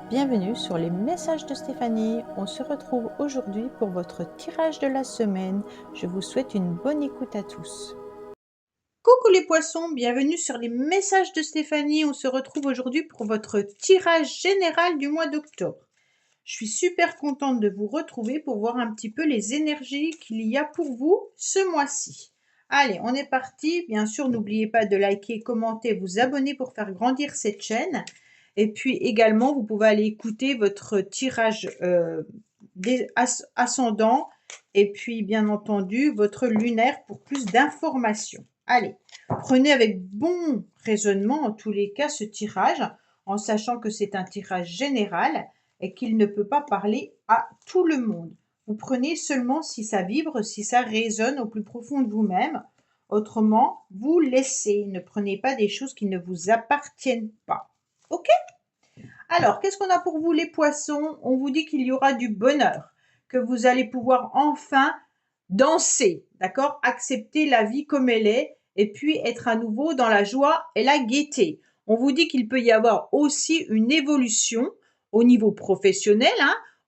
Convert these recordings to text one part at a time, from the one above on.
Bienvenue sur les messages de Stéphanie. On se retrouve aujourd'hui pour votre tirage de la semaine. Je vous souhaite une bonne écoute à tous. Coucou les poissons, bienvenue sur les messages de Stéphanie. On se retrouve aujourd'hui pour votre tirage général du mois d'octobre. Je suis super contente de vous retrouver pour voir un petit peu les énergies qu'il y a pour vous ce mois-ci. Allez, on est parti. Bien sûr, n'oubliez pas de liker, commenter, vous abonner pour faire grandir cette chaîne. Et puis également, vous pouvez aller écouter votre tirage ascendant et puis bien entendu votre lunaire pour plus d'informations. Allez, prenez avec bon raisonnement en tous les cas ce tirage en sachant que c'est un tirage général et qu'il ne peut pas parler à tout le monde. Vous prenez seulement si ça vibre, si ça résonne au plus profond de vous-même. Autrement, vous laissez. Ne prenez pas des choses qui ne vous appartiennent pas. Ok? Alors, qu'est-ce qu'on a pour vous les poissons? On vous dit qu'il y aura du bonheur, que vous allez pouvoir enfin danser, d'accord? Accepter la vie comme elle est et puis être à nouveau dans la joie et la gaieté. On vous dit qu'il peut y avoir aussi une évolution au niveau professionnel,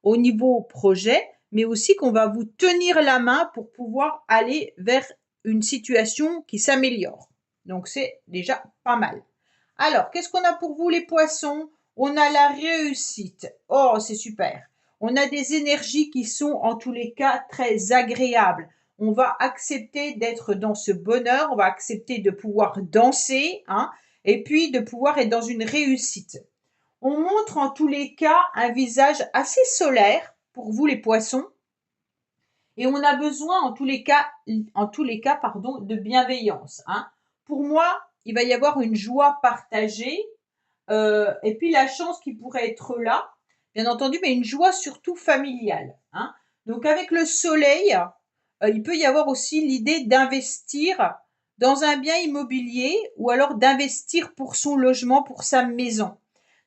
au niveau projet, mais aussi qu'on va vous tenir la main pour pouvoir aller vers une situation qui s'améliore. Donc, c'est déjà pas mal. Alors, qu'est-ce qu'on a pour vous les poissons? On a la réussite. Oh, c'est super. On a des énergies qui sont en tous les cas très agréables. On va accepter d'être dans ce bonheur, on va accepter de pouvoir danser, et puis de pouvoir être dans une réussite. On montre en tous les cas un visage assez solaire pour vous les poissons. Et on a besoin en tous les cas, de bienveillance. Pour moi, il va y avoir une joie partagée, et puis la chance qui pourrait être là, bien entendu, mais une joie surtout familiale. Donc avec le soleil, il peut y avoir aussi l'idée d'investir dans un bien immobilier ou alors d'investir pour son logement, pour sa maison.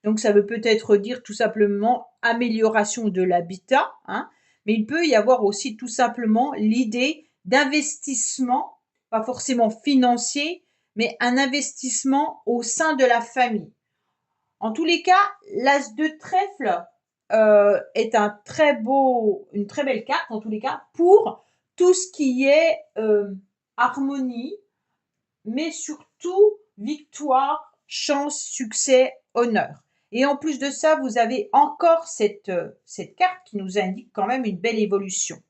Donc ça veut peut-être dire tout simplement amélioration de l'habitat, mais il peut y avoir aussi tout simplement l'idée d'investissement, pas forcément financier, mais un investissement au sein de la famille. En tous les cas, l'as de trèfle est une très belle carte, en tous les cas, pour tout ce qui est harmonie, mais surtout victoire, chance, succès, honneur. Et en plus de ça, vous avez encore cette carte qui nous indique quand même une belle évolution.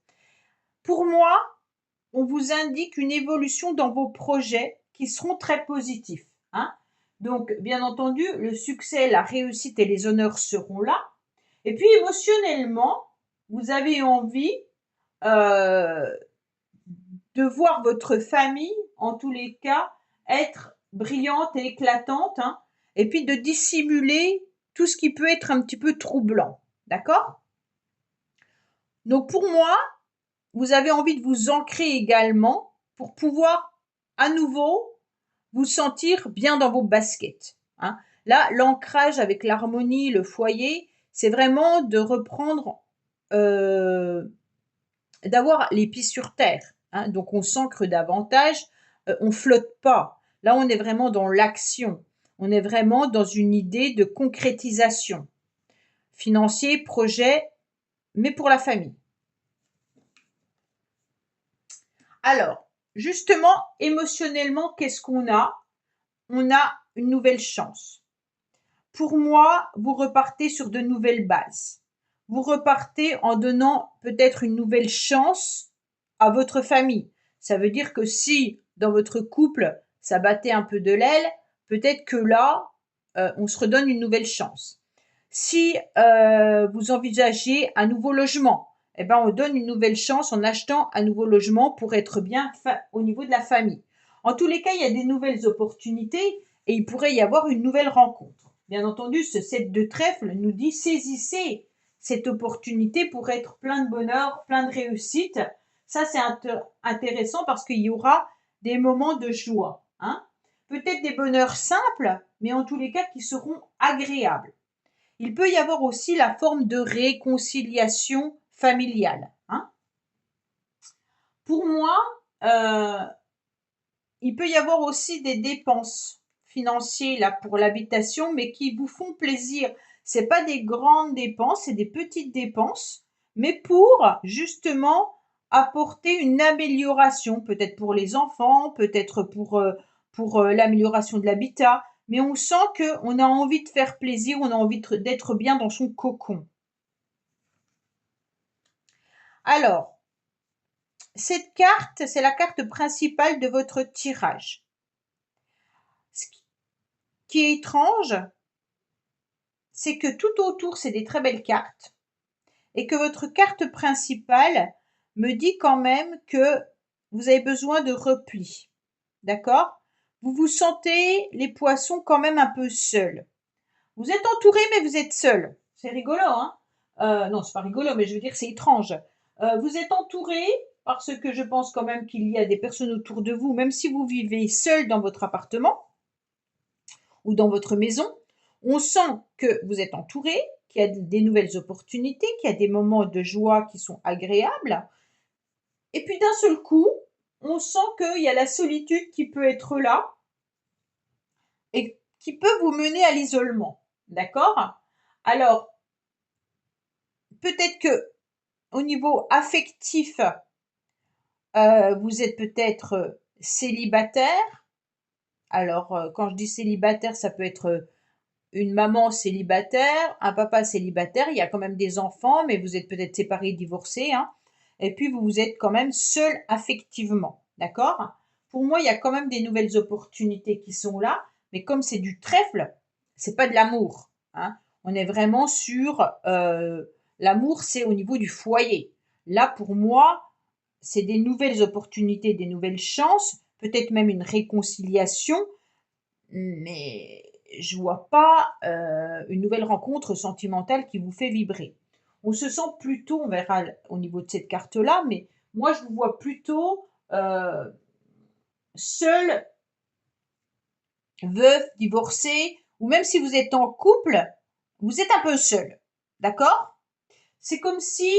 Pour moi, on vous indique une évolution dans vos projets qui seront très positifs. Donc, bien entendu, le succès, la réussite et les honneurs seront là. Et puis, émotionnellement, vous avez envie de voir votre famille, en tous les cas, être brillante et éclatante, et puis de dissimuler tout ce qui peut être un petit peu troublant. D'accord? Donc, pour moi, vous avez envie de vous ancrer également pour pouvoir à nouveau vous sentir bien dans vos baskets. Là, l'ancrage avec l'harmonie, le foyer, c'est vraiment de reprendre, d'avoir les pieds sur terre. Donc, on s'ancre davantage, on flotte pas. Là, on est vraiment dans l'action. On est vraiment dans une idée de concrétisation. Financier, projet, mais pour la famille. Alors, justement, émotionnellement, qu'est-ce qu'on a? On a une nouvelle chance. Pour moi, vous repartez sur de nouvelles bases. Vous repartez en donnant peut-être une nouvelle chance à votre famille. Ça veut dire que si dans votre couple, ça battait un peu de l'aile, peut-être que là, on se redonne une nouvelle chance. Si vous envisagez un nouveau logement, on donne une nouvelle chance en achetant un nouveau logement pour être bien au niveau de la famille. En tous les cas, il y a des nouvelles opportunités et il pourrait y avoir une nouvelle rencontre. Bien entendu, ce 7 de trèfle nous dit saisissez cette opportunité pour être plein de bonheur, plein de réussite. Ça, c'est intéressant parce qu'il y aura des moments de joie. Peut-être des bonheurs simples, mais en tous les cas qui seront agréables. Il peut y avoir aussi la forme de réconciliation familiale. Pour moi, il peut y avoir aussi des dépenses financières là, pour l'habitation, mais qui vous font plaisir. C'est pas des grandes dépenses, c'est des petites dépenses, mais pour justement apporter une amélioration, peut-être pour les enfants, peut-être pour l'amélioration de l'habitat, mais on sent qu'on a envie de faire plaisir, on a envie d'être bien dans son cocon. Alors, cette carte, c'est la carte principale de votre tirage. Ce qui est étrange, c'est que tout autour, c'est des très belles cartes et que votre carte principale me dit quand même que vous avez besoin de repli. D'accord? Vous vous sentez, les poissons, quand même un peu seuls. Vous êtes entourés, mais vous êtes seuls. C'est rigolo, hein? Non, c'est pas rigolo, mais je veux dire, c'est étrange. Vous êtes entourés parce que je pense quand même qu'il y a des personnes autour de vous, même si vous vivez seul dans votre appartement ou dans votre maison. On sent que vous êtes entouré, qu'il y a des nouvelles opportunités, qu'il y a des moments de joie qui sont agréables. Et puis d'un seul coup, on sent qu'il y a la solitude qui peut être là et qui peut vous mener à l'isolement. D'accord? Alors, peut-être que au niveau affectif, vous êtes peut-être célibataire. Alors, quand je dis célibataire, ça peut être une maman célibataire, un papa célibataire. Il y a quand même des enfants, mais vous êtes peut-être séparés, divorcés, hein. Et puis, vous êtes quand même seul affectivement. D'accord? Pour moi, il y a quand même des nouvelles opportunités qui sont là, mais comme c'est du trèfle, c'est pas de l'amour, hein. On est vraiment sur l'amour, c'est au niveau du foyer. Là, pour moi, c'est des nouvelles opportunités, des nouvelles chances, peut-être même une réconciliation, mais je vois pas une nouvelle rencontre sentimentale qui vous fait vibrer. On se sent plutôt, on verra au niveau de cette carte-là, mais moi je vous vois plutôt seul, veuf, divorcé, ou même si vous êtes en couple, vous êtes un peu seul. D'accord? C'est comme si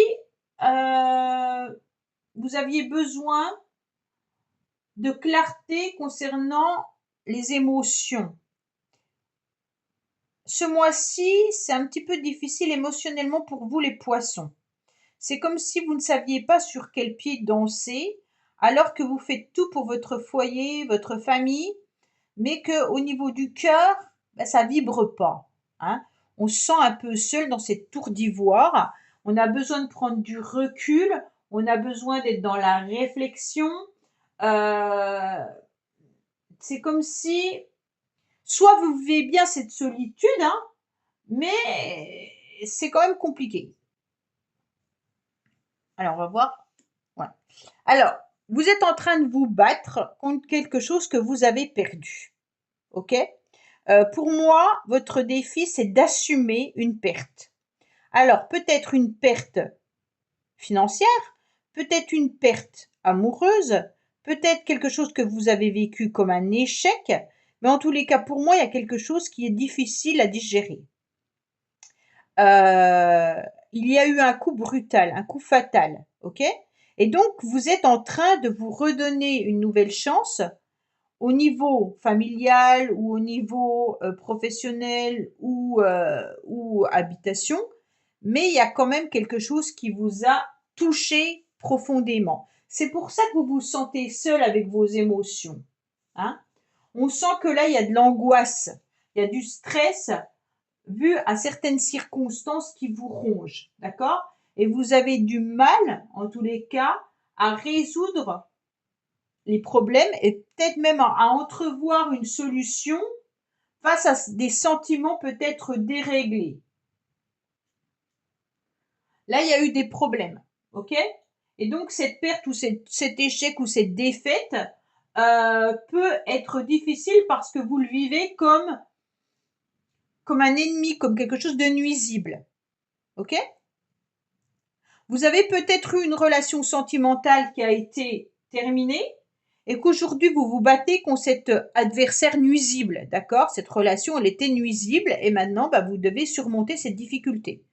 vous aviez besoin de clarté concernant les émotions. Ce mois-ci, c'est un petit peu difficile émotionnellement pour vous les poissons. C'est comme si vous ne saviez pas sur quel pied danser, alors que vous faites tout pour votre foyer, votre famille, mais qu'au niveau du cœur, ça vibre pas, hein. On se sent un peu seul dans cette tour d'ivoire. On a besoin de prendre du recul, on a besoin d'être dans la réflexion. Euh, c'est comme si, soit vous vivez bien cette solitude, hein, mais c'est quand même compliqué. Alors, on va voir. Ouais. Alors, vous êtes en train de vous battre contre quelque chose que vous avez perdu. OK? Pour moi, votre défi, c'est d'assumer une perte. Alors, peut-être une perte financière, peut-être une perte amoureuse, peut-être quelque chose que vous avez vécu comme un échec, mais en tous les cas, pour moi, il y a quelque chose qui est difficile à digérer. Il y a eu un coup brutal, un coup fatal, OK? Et donc, vous êtes en train de vous redonner une nouvelle chance au niveau familial ou au niveau professionnel ou habitation, mais il y a quand même quelque chose qui vous a touché profondément. C'est pour ça que vous vous sentez seul avec vos émotions, hein? On sent que là, il y a de l'angoisse, il y a du stress vu à certaines circonstances qui vous rongent, d'accord? Et vous avez du mal, en tous les cas, à résoudre les problèmes et peut-être même à entrevoir une solution face à des sentiments peut-être déréglés. Là, il y a eu des problèmes, ok? Et donc, cette perte ou cet échec ou cette défaite peut être difficile parce que vous le vivez comme un ennemi, comme quelque chose de nuisible, ok? Vous avez peut-être eu une relation sentimentale qui a été terminée et qu'aujourd'hui vous vous battez contre cet adversaire nuisible, d'accord? Cette relation, elle était nuisible et maintenant, vous devez surmonter cette difficulté.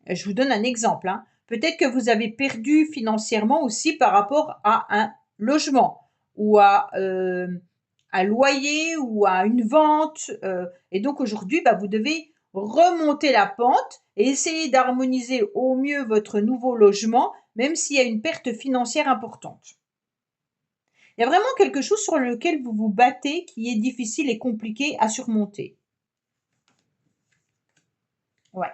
Je vous donne un exemple, hein. Peut-être que vous avez perdu financièrement aussi par rapport à un logement ou à un loyer ou à une vente. Et donc aujourd'hui, vous devez remonter la pente et essayer d'harmoniser au mieux votre nouveau logement, même s'il y a une perte financière importante. Il y a vraiment quelque chose sur lequel vous vous battez qui est difficile et compliqué à surmonter. Ouais.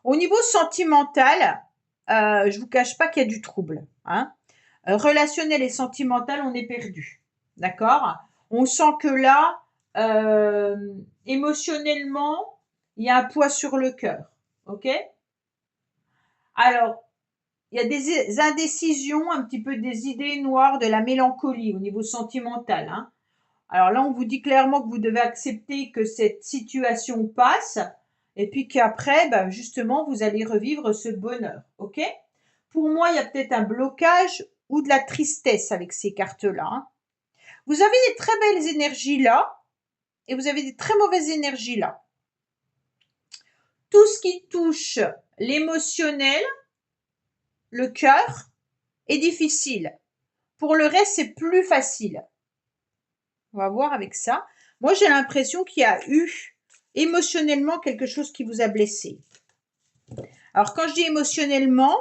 Au niveau sentimental, je vous cache pas qu'il y a du trouble, hein. Relationnel et sentimental, on est perdu, d'accord? On sent que là, émotionnellement, il y a un poids sur le cœur, ok? Alors, il y a des indécisions, un petit peu des idées noires, de la mélancolie au niveau sentimental, hein. Alors là, on vous dit clairement que vous devez accepter que cette situation passe et puis qu'après, bah, justement, vous allez revivre ce bonheur, ok? Pour moi, il y a peut-être un blocage ou de la tristesse avec ces cartes-là, hein. Vous avez des très belles énergies là et vous avez des très mauvaises énergies là. Tout ce qui touche l'émotionnel, le cœur, est difficile. Pour le reste, c'est plus facile. On va voir avec ça. Moi, j'ai l'impression qu'il y a eu émotionnellement quelque chose qui vous a blessé. Alors, quand je dis émotionnellement,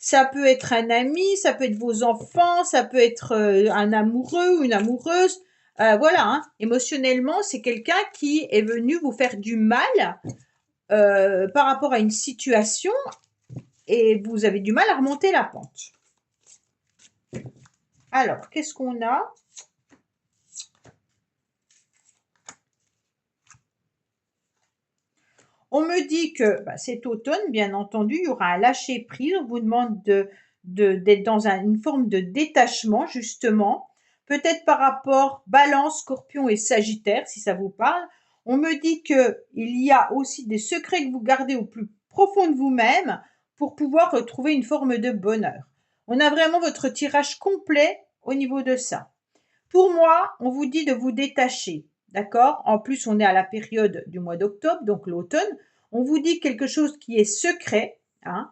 ça peut être un ami, ça peut être vos enfants, ça peut être un amoureux ou une amoureuse. Voilà, hein. Émotionnellement, c'est quelqu'un qui est venu vous faire du mal par rapport à une situation et vous avez du mal à remonter la pente. Alors, qu'est-ce qu'on a? On me dit que cet automne, bien entendu, il y aura un lâcher-prise. On vous demande d'être dans une forme de détachement, justement. Peut-être par rapport Balance, Scorpion et Sagittaire, si ça vous parle. On me dit qu'il y a aussi des secrets que vous gardez au plus profond de vous-même pour pouvoir retrouver une forme de bonheur. On a vraiment votre tirage complet au niveau de ça. Pour moi, on vous dit de vous détacher, d'accord? En plus, on est à la période du mois d'octobre, donc l'automne. On vous dit quelque chose qui est secret, hein,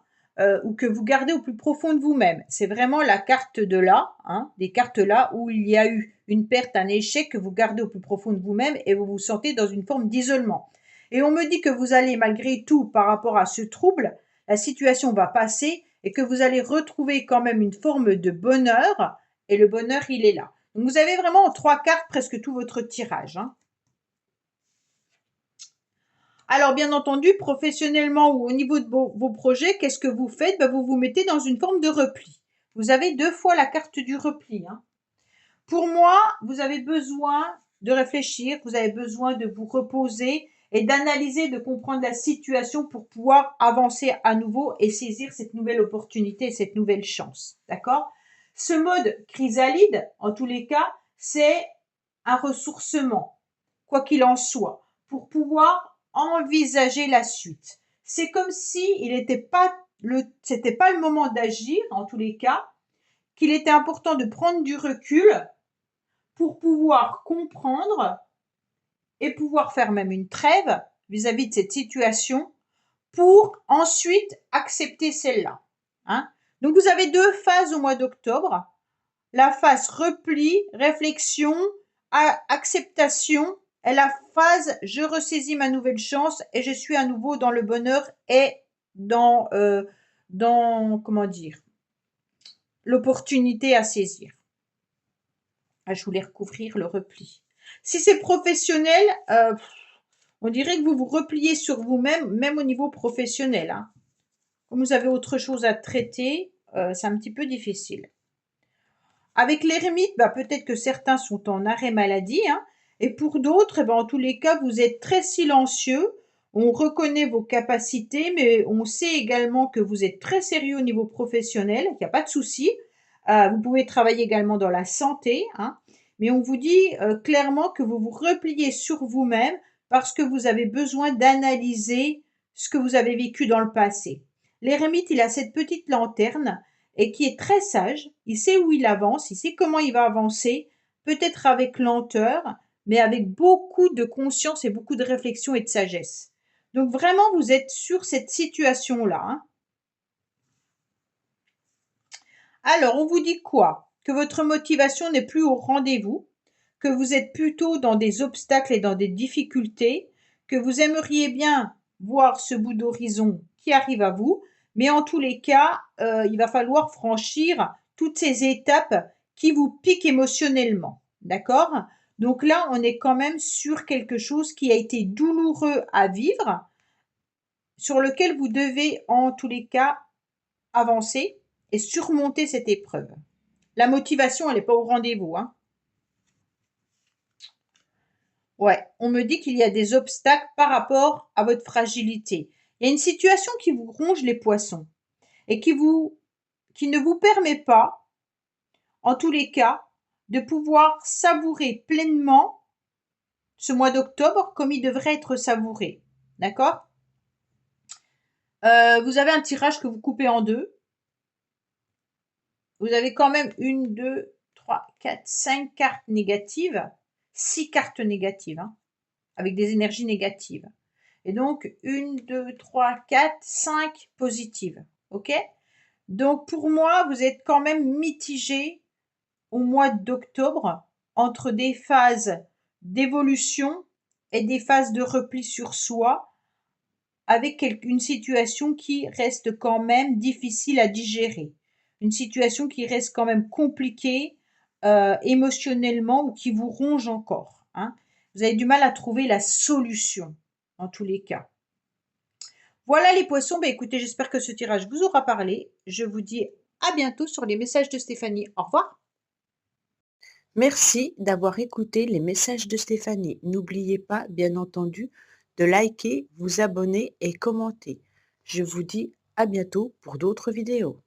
ou que vous gardez au plus profond de vous-même. C'est vraiment la carte de là, hein, des cartes là où il y a eu une perte, un échec que vous gardez au plus profond de vous-même et vous vous sentez dans une forme d'isolement. Et on me dit que vous allez, malgré tout, par rapport à ce trouble, la situation va passer et que vous allez retrouver quand même une forme de bonheur. Et le bonheur, il est là. Donc, vous avez vraiment en 3 cartes presque tout votre tirage, hein. Alors, bien entendu, professionnellement ou au niveau de vos projets, qu'est-ce que vous faites? Vous vous mettez dans une forme de repli. Vous avez 2 fois la carte du repli, hein. Pour moi, vous avez besoin de réfléchir, vous avez besoin de vous reposer et d'analyser, de comprendre la situation pour pouvoir avancer à nouveau et saisir cette nouvelle opportunité, cette nouvelle chance. D'accord? Ce mode chrysalide, en tous les cas, c'est un ressourcement, quoi qu'il en soit, pour pouvoir envisager la suite. C'est comme si c'était pas le moment d'agir, en tous les cas, qu'il était important de prendre du recul pour pouvoir comprendre et pouvoir faire même une trêve vis-à-vis de cette situation pour ensuite accepter celle-là, hein. Donc, vous avez 2 phases au mois d'octobre. La phase repli, réflexion, acceptation et la phase je ressaisis ma nouvelle chance et je suis à nouveau dans le bonheur et dans comment dire, l'opportunité à saisir. Ah, je voulais recouvrir le repli. Si c'est professionnel, on dirait que vous vous repliez sur vous-même, même au niveau professionnel, hein. Comme vous avez autre chose à traiter, c'est un petit peu difficile. Avec l'ermite, peut-être que certains sont en arrêt maladie, hein, et pour d'autres, en tous les cas, vous êtes très silencieux. On reconnaît vos capacités, mais on sait également que vous êtes très sérieux au niveau professionnel. Il n'y a pas de souci. Vous pouvez travailler également dans la santé, hein, mais on vous dit clairement que vous vous repliez sur vous-même parce que vous avez besoin d'analyser ce que vous avez vécu dans le passé. L'ermite, il a cette petite lanterne et qui est très sage. Il sait où il avance, il sait comment il va avancer, peut-être avec lenteur, mais avec beaucoup de conscience et beaucoup de réflexion et de sagesse. Donc vraiment, vous êtes sur cette situation-là, hein. Alors, on vous dit quoi? Que votre motivation n'est plus au rendez-vous, que vous êtes plutôt dans des obstacles et dans des difficultés, que vous aimeriez bien voir ce bout d'horizon qui arrive à vous, mais en tous les cas, il va falloir franchir toutes ces étapes qui vous piquent émotionnellement, d'accord? Donc là, on est quand même sur quelque chose qui a été douloureux à vivre, sur lequel vous devez en tous les cas avancer et surmonter cette épreuve. La motivation, elle n'est pas au rendez-vous, hein. Ouais, on me dit qu'il y a des obstacles par rapport à votre fragilité. Il y a une situation qui vous ronge les poissons et qui ne vous permet pas, en tous les cas, de pouvoir savourer pleinement ce mois d'octobre comme il devrait être savouré. D'accord? Vous avez un tirage que vous coupez en deux. Vous avez quand même une, deux, trois, quatre, cinq cartes négatives, six cartes négatives, hein, avec des énergies négatives. Et donc, une, deux, trois, quatre, cinq positives. OK? Donc, pour moi, vous êtes quand même mitigé au mois d'octobre entre des phases d'évolution et des phases de repli sur soi, avec une situation qui reste quand même difficile à digérer. Une situation qui reste quand même compliquée émotionnellement ou qui vous ronge encore, hein. Vous avez du mal à trouver la solution, en tous les cas. Voilà les poissons, bah, écoutez, j'espère que ce tirage vous aura parlé. Je vous dis à bientôt sur les messages de Stéphanie. Au revoir. Merci d'avoir écouté les messages de Stéphanie. N'oubliez pas, bien entendu, de liker, vous abonner et commenter. Je vous dis à bientôt pour d'autres vidéos.